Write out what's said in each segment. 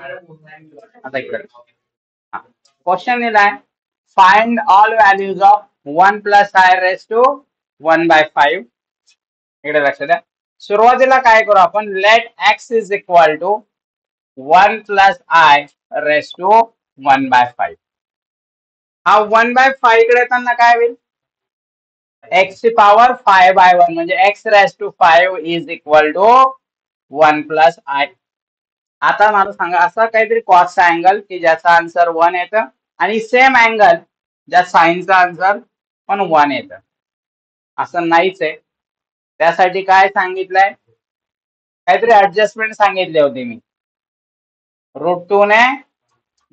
आता इकडे क्वेश्चन दिलाय, find all values of 1 plus i raise to 1/5. इकडे लक्ष द्या. सुरुवातीला काय करू आपण, let x is equal to 1 plus i raise to 1/5. हा 1/5 इकडे येताना काय होईल, एक्स ची पॉवर 5/1 म्हणजे x raise to 5 is equal to 1 plus i. आता मला सांगा, असा काहीतरी कॉसचा अँगल की ज्याचा आन्सर 1 येतं आणि सेम अँगल ज्या साइनचा आन्सर पण 1 येतं, असं नाहीच आहे. त्यासाठी काय सांगितलंय, काहीतरी ऍडजस्टमेंट सांगितले होते मी. √2 ने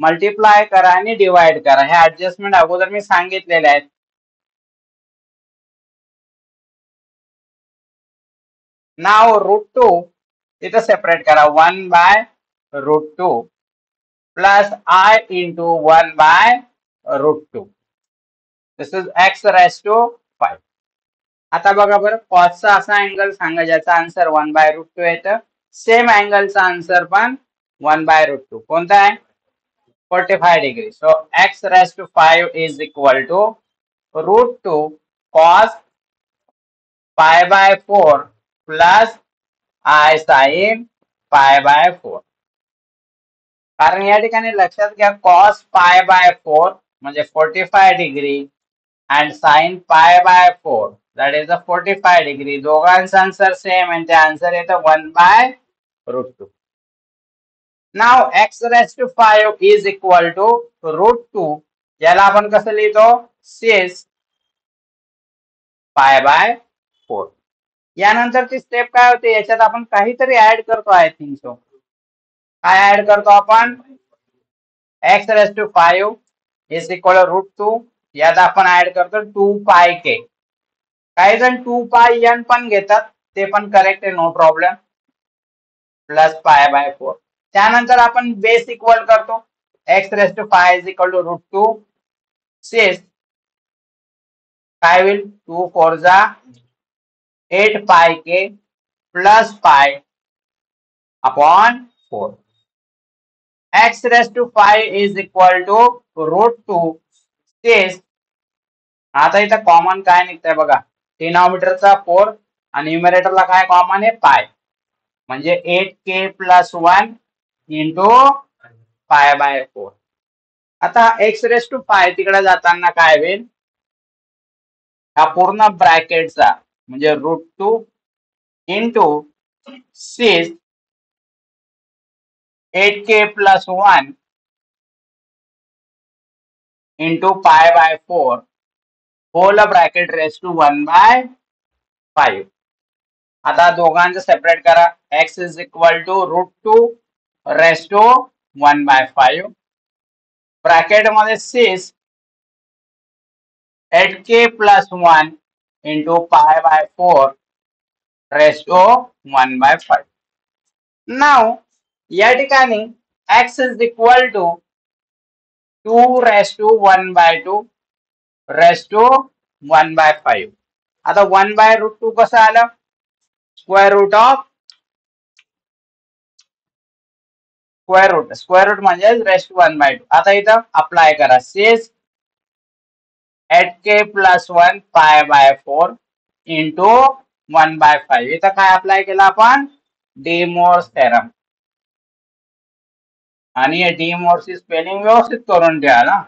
मल्टिप्लाय करा आणि डिवाइड करा, हे ऍडजस्टमेंट अगोदर मी सांगितलेले आहेत. नाव √2 इथं सेपरेट करा, 1/√2 plus i into 1/√2. This is x raise to 5. आता बघा बरं, कॉसचा असा अँगल सांगा ज्याचा आन्सर 1/√2 येतं, सेम अँगलचा आन्सर पण 1/√2. कोणता आहे, 45 degree. So x raise to 5 is equal to √2 cos π/4 plus i sine π/4. कारण या ठिकाणी लक्षात घ्या, cos π/4 म्हणजे 45 degree and sine π/4 that is a 45 degree. दोघांचा आन्सर सेम आणि ते आन्सर येतं 1/√2. Now x raise to 5 is equal to √2, याला आपण कसं लिहितो, सिस π/4. यानंतरची स्टेप काय होते, याच्यात आपण काहीतरी ऍड करतो, आय थिंक सो. काय ऍड करतो आपण, x raise to 5 is equal √2, यात आपण ऍड करतो 2πk. काही जण 2πn पण घेतात, ते पण करेक्ट आहे, नो प्रॉब्लेम. प्लस π/4. त्यानंतर आपण बेस इक्वल करतो, x raise to 5 is equal to √2 cis काय होईल, 2 4 जा 8πk plus pi upon 4. X raise to 5 is equal to √2 cis. आता इथं कॉमन काय निघतंय बघा, डिनॉमिनेटरचा 4 आणि न्यूमरेटरला काय कॉमन आहे, पाय, म्हणजे 8k प्लस 1 इंटू π/4. आता एक्स रेस टू 5 तिकडे जाताना काय होईल, हा पूर्ण ब्रॅकेटचा म्हणजे √2 into 6 8k plus 1 into π/4 whole bracket raise to 1/5. आता दोघांचं सेपरेट करा, x is equal to √2 raise to 1/5 bracket मध्ये 6 8k plus 1 into π/4 raise to 1/5. Now या ठिकाणी x is equal to 2 raise to 1/2 raise to 1/5. आता 1/√2 कसं आलं, स्क्वेअर रूट म्हणजे रेस टू 1/2. आता इथं अप्लाय करा, 6 8k प्लस 1 π/4 इंटू 1/5. इथं काय अप्लाय केलं आपण, डी मोर्स थेरम. आणि डी मोर्सची स्पेलिंग व्यवस्थित करून ठेवा ना,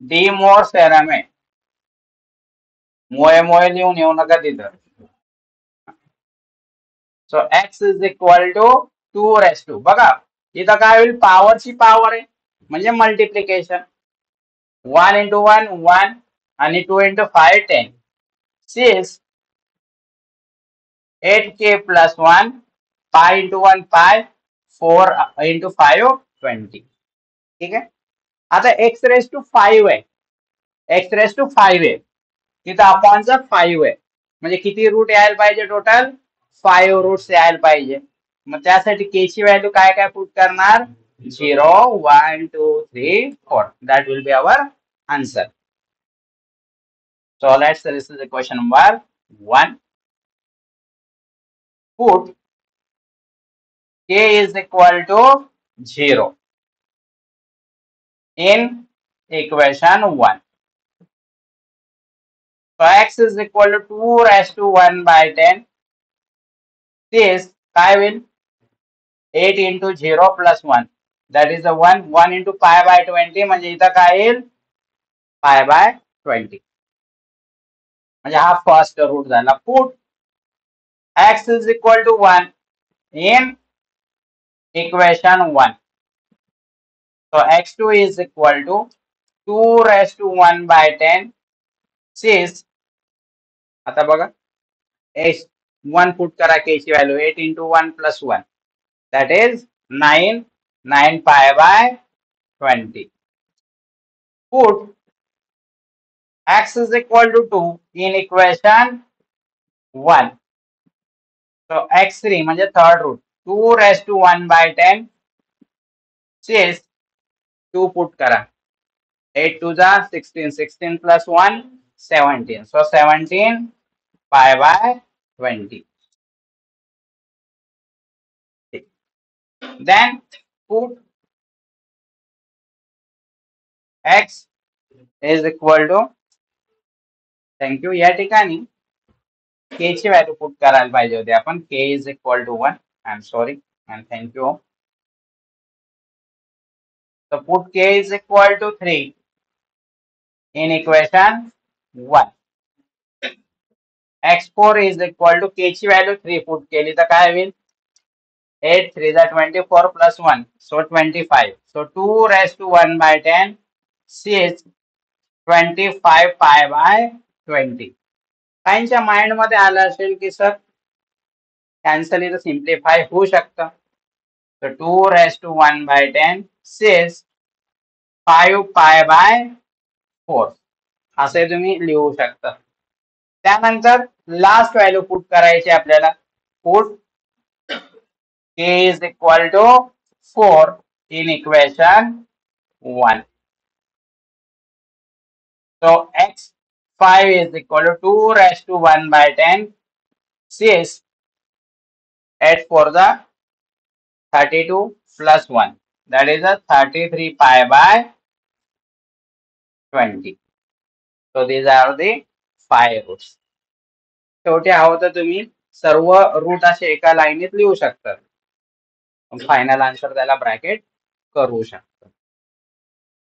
डी मोर्स थेरम आहे, मोये मोये लिहून येऊ नका तिथं. So x is equal to 2 raise to, बघा इथं काय होईल, पॉवरची पॉवर आहे म्हणजे मल्टिप्लिकेशन, 1 इंटू 1 1 आणि 2 into 5 10. 6 8k plus 1 pi into 1 पाय 4 इंटू 5 20. ठीक आहे. आता एक्स रेस टू 5 आहे, एक्स रेस टू 5 आहे, तिथं अपॉनचा 5 आहे, म्हणजे किती रूट यायला पाहिजे, टोटल 5 रूट्स यायला पाहिजे. मग त्यासाठी के ची व्हॅल्यू काय काय पुट करणार, 0 1 2 3 4. That will be our answer. So let's this is the question number 1. Put k is equal to 0 in equation 1. So x is equal to 2 raised to 1 by 10. This काय will 8 into 0 plus 1. That is the 1. 1 into pi by 20 म्हणजे इथं काय येईल pi by 20. म्हणजे हा first route झाला. Put x is equal to 1 in equation 1. So x2 is equal to 2 raised to 1 by 10. Since आता बघा x 1 पुट करा k ची value 8 into 1 plus 1. That is 9. 9 pi by 20. Put x is equal to 2 in equation 1. So x3 म्हणजे third root 2 raised to 1 by 10 says 2 put करा 8 to the 16 16 plus 1 17. So 17 pi by 20. Then put x is equal to thank you या ठिकाणी k ची value put करायला पाहिजे होती आपण k is equal to 1. I'm sorry and thank you. So put k is equal to 3 in equation 1. x4 is equal to k ची value 3 put केली तर काय होईल 8 3 is 24 plus 1 so 25. So 2 raised to 1 by 10 is 25 pi by 20. काहींच्या mind मध्ये आलं असेल की सर कॅन्सल इथं सिम्प्लिफाय होऊ शकतं. So 2 raised to 1 by 10 is 5 pi by 4 असे तुम्ही लिहू शकता. त्यानंतर लास्ट व्हॅल्यू पुट करायची आपल्याला. Put k is equal to 4 in equation 1. So x5 is equal to 2 raised to 1 by 10 is 8 for the 32 plus 1. That is a 33 pi by 20. So these are the 5 roots. शेवटी हवं तर तुम्ही सर्व route असे एका लाईनीत लिहू शकता. फायनल आन्सर त्याला ब्रॅकेट करू शकता.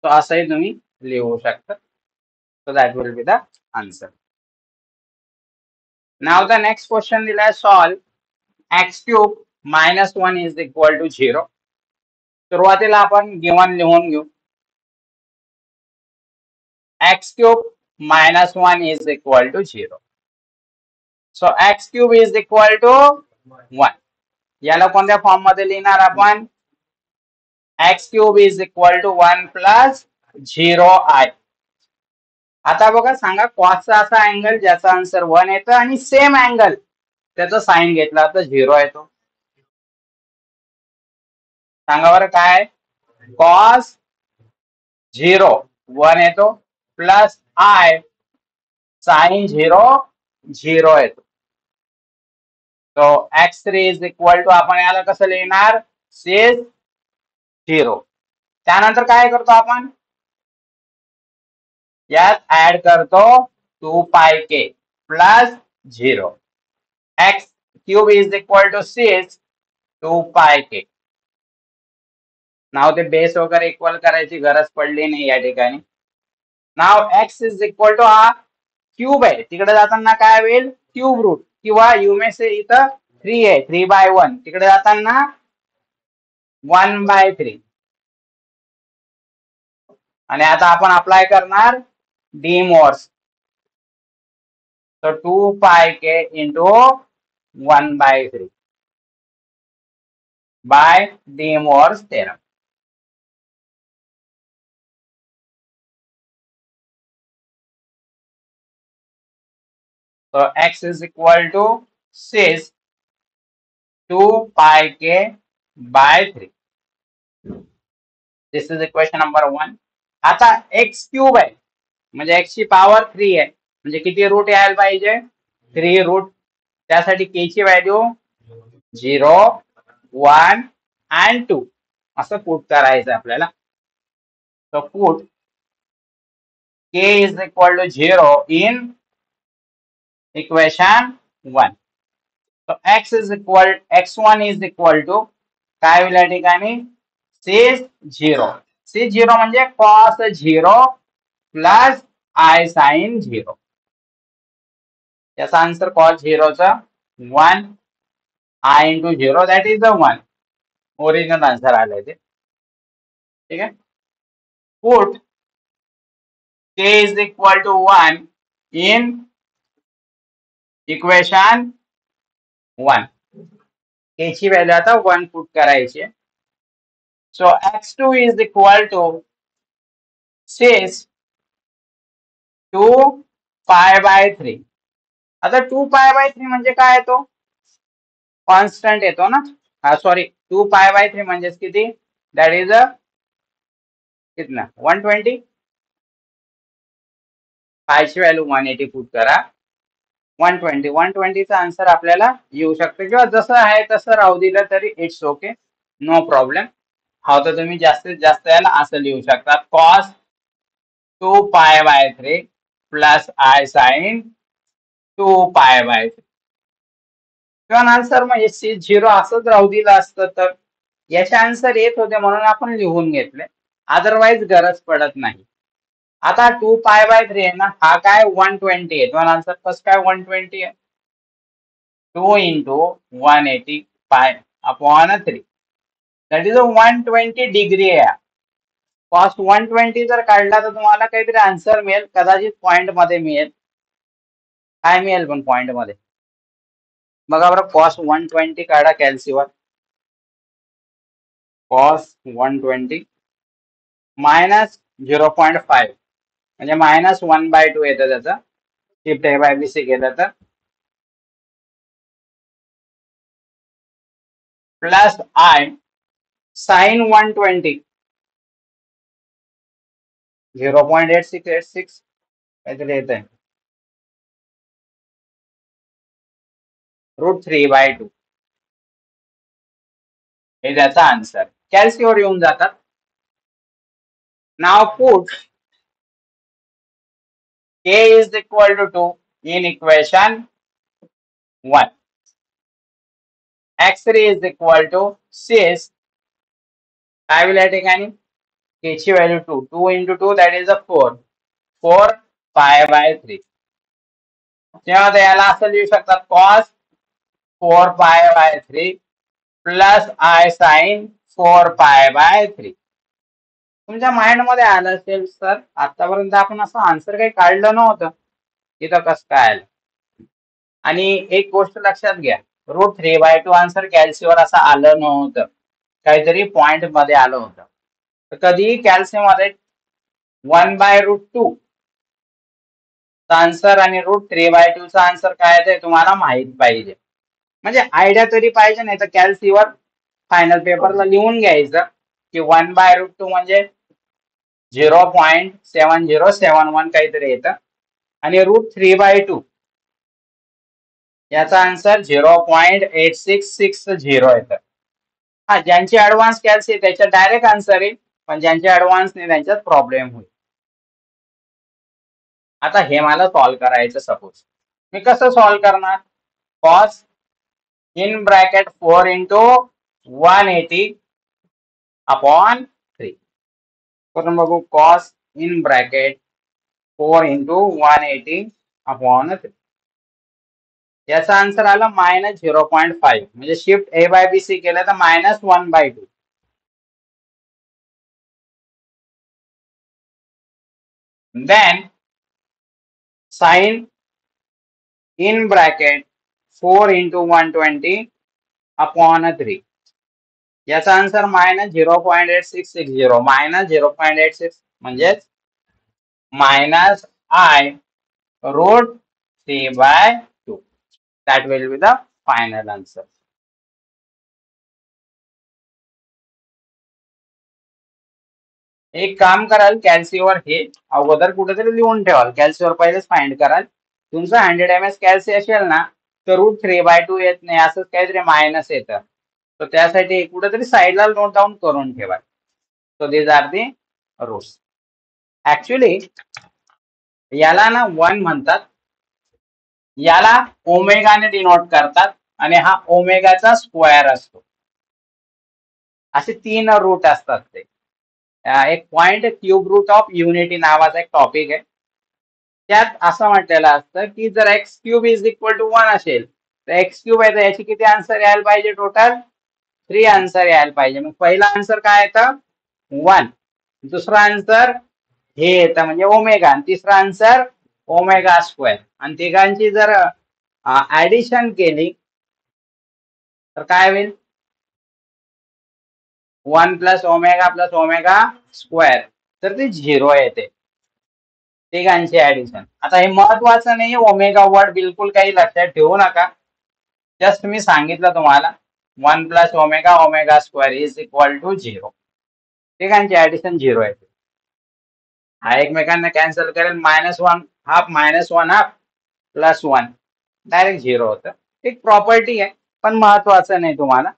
तो असंही तुम्ही लिहू शकता. So that will be the answer. Now the next question दिलाय solve x cube minus 1 is equal to 0. सुरुवातीला आपण गिवन लिहून घेऊ. x cube minus 1 is equal to 0. So x cube is equal to 1. याला कोणत्या फॉर्म मध्ये लिहिणार आपण x cube is equal to 1 plus 0i. आता बघा सांगा कॉसचा असा अँगल ज्याचा आन्सर 1 येतं आणि सेम अँगल त्याचा साइन घेतला तर 0 येतो. सांगा बरं काय कॉस 0 1 येतो प्लस आय साइन 0 0 येतो. तो x3 is equal to आपण याला कसं लिहिणार सेज 0. त्यानंतर काय करतो आपण यात ऍड करतो 2 pi k plus 0. x cube is equal to 6 2 pi k. नाव ते बेस वगैरे इक्वल करायची गरज पडली नाही या ठिकाणी. नाव x is equal to हा क्यूब आहे तिकडे जाताना काय होईल क्यूब रूट किंवा युमे से इथं 3 आहे 3/1 तिकडे जाताना 1/3 आणि आता आपण अप्लाय करणार D Morse. So 2 pi k into 1/3 by De Moivre's theorem. So x is equal to 6 2 pi k by 3. This is equation number 1. आता x क्यूब आहे म्हणजे x ची पॉवर 3 आहे म्हणजे किती रूट यायला पाहिजे 3 रूट. त्यासाठी k ची व्हॅल्यू 0 1 and 2. असं पुट करायचं आपल्याला. तर put k is equal to 0 in equation 1. तो x1 इज इक्वल टू काय होईल या ठिकाणी सिस 0. सिस 0 म्हणजे कॉस 0 प्लस आय साइन 0. याचा आन्सर कॉस 0चा 1 i into 0 that is the 1. Original answer आलाय ते. ठीक आहे. Put k is equal to 1 in equation 1. k ची व्हॅल्यू आता 1 पुट करायची आहे. So x2 is equal to 6 2 pi by 3. आता 2 पाय बाय 3 म्हणजे काय येतो कॉन्स्टंट येतो ना. सॉरी 2 पाय बाय 3 म्हणजेच किती दॅट इज कितना 120. पायची व्हॅल्यू 180 पुट करा 120 चा आन्सर आपल्याला येऊ शकतो किंवा जसं आहे तसं राहू दिलं तरी इट्स ओके नो प्रॉब्लेम. हा तर तुम्ही जास्तीत जास्त याला असं लिहू शकता cos 2 pi by 3 plus i sign 2 pi by 3 किंवा आन्सर मग C0 असंच राहू दिलं असतं तर याचे आन्सर येत होते म्हणून आपण लिहून घेतले. अदरवाईज गरज पडत नाही. आता 2 पाय बाय 3 आहे ना हा काय 120 आहे. तुम्हाला आन्सर कसं काय 120 आहे 2 into 180 pi upon 3 that is 120 degree आहे. कॉस 120 जर काढला तर तुम्हाला काहीतरी आन्सर मिळेल कदाचित पॉइंट मध्ये मिळेल. काय मिळेल पण पॉइंट मध्ये बघा बरं कॉस 120 काढा कॅल्सीवर. कॉस 120 मायनस 0.5 म्हणजे मायनस 1/2 येतं त्याचं. Shift a by b c केलं तर प्लस आय साइन 120 0.8686 काहीतरी येत आहे √3/2 हे त्याचा आन्सर. कॅल्सीवर येऊन जातात. Now put k is equal to 2 in equation 1. x3 is equal to 6 काय होईल या ठिकाणी k ची value 2 2 into 2 that is 4 pi by 3. तेव्हा याला असं लिहू शकतात cos 4 pi by 3 plus i sign 4 pi by 3. तुमच्या माइंड मध्ये आलं असेल सर आतापर्यंत आपण असं आन्सर काही काढलं नव्हतं तिथं कसं काय आलं. आणि एक गोष्ट लक्षात घ्या √3/2 आन्सर कॅल्सीवर असं आलं नव्हतं काहीतरी पॉइंट मध्ये आलं होतं. तर कधीही कॅल्सीमध्ये 1/√2 आन्सर आणि √3/2 चा आन्सर काय आहे ते तुम्हाला माहित पाहिजे. म्हणजे आयडिया तरी पाहिजे नाही तर कॅल्सीवर फायनल पेपरला लिहून घ्यायचं की 1/√2 म्हणजे 0.7071 काहीतरी येतं आणि √3/2 याचा आन्सर 0.8660 येतं. हा ज्यांची ऍडव्हान्स कॅल्सी त्याच्या डायरेक्ट आन्सर येईल पण ज्यांचे ऍडव्हान्स नाही त्यांच्यात प्रॉब्लेम होईल. आता हे मला सॉल्व्ह करायचं सपोज मी कसं सॉल्व्ह करणार cos in bracket 4 into 180 upon 3 करून बघू cos in bracket 4 into 180 upon 3 याचा आन्सर आला मायनस 0.5 म्हणजे shift a by b c केलं तर minus 1/2. Then sine in bracket 4 into 120 upon 3 याचा आन्सर मायनस 0.8660 मायनस 0.86 म्हणजेच minus i √3/2 that will be the final answer. एक काम कराल कॅल्सीवर हे अगोदर कुठेतरी लिहून ठेवाल कॅल्सीवर पहिलेच फाइंड कराल तुमचं 100 mS कॅल्सी असेल ना तर √3/2 येत नाही असंच काहीतरी मायनस येतं तर त्यासाठी कुठेतरी साईडला नोट डाऊन करून ठेवा. So these are the roots. Actually याला ना 1 म्हणतात, याला ओमेगाने डिनोट करतात आणि हा ओमेगाचा स्क्वेअर असतो. असे 3 रूट असतात ते. एक point cube root of unity नावाचा एक टॉपिक आहे. त्यात असं म्हटलेलं असतं की जर x cube is equal to 1 असेल तर एक्स क्यूब आहे तर याची किती आन्सर यायला पाहिजे? टोटल 3 आन्सर यायला पाहिजे. मग पहिला आन्सर काय येतं? 1. दुसरा आन्सर हे येतं म्हणजे ओमेगा, आणि तिसरा आन्सर ओमेगा स्क्वेअर. आणि तिघांची जर ऍडिशन केली तर काय होईल? 1 प्लस ओमेगा स्क्वेअर, तर ती 0 येते. तिघांची ऍडिशन. आता हे महत्वाचं नाही, ओमेगा वर्ड बिलकुल काही लक्षात ठेवू नका. जस्ट मी सांगितलं तुम्हाला 1 plus omega square is equal to 0. तिघांची ऍडिशन 0 येते. हा एकमेकांना कॅन्सल करेल. -1 हाफ प्लस 1 डायरेक्ट 0 होतं. एक प्रॉपर्टी आहे पण महत्वाचं नाही तुम्हाला.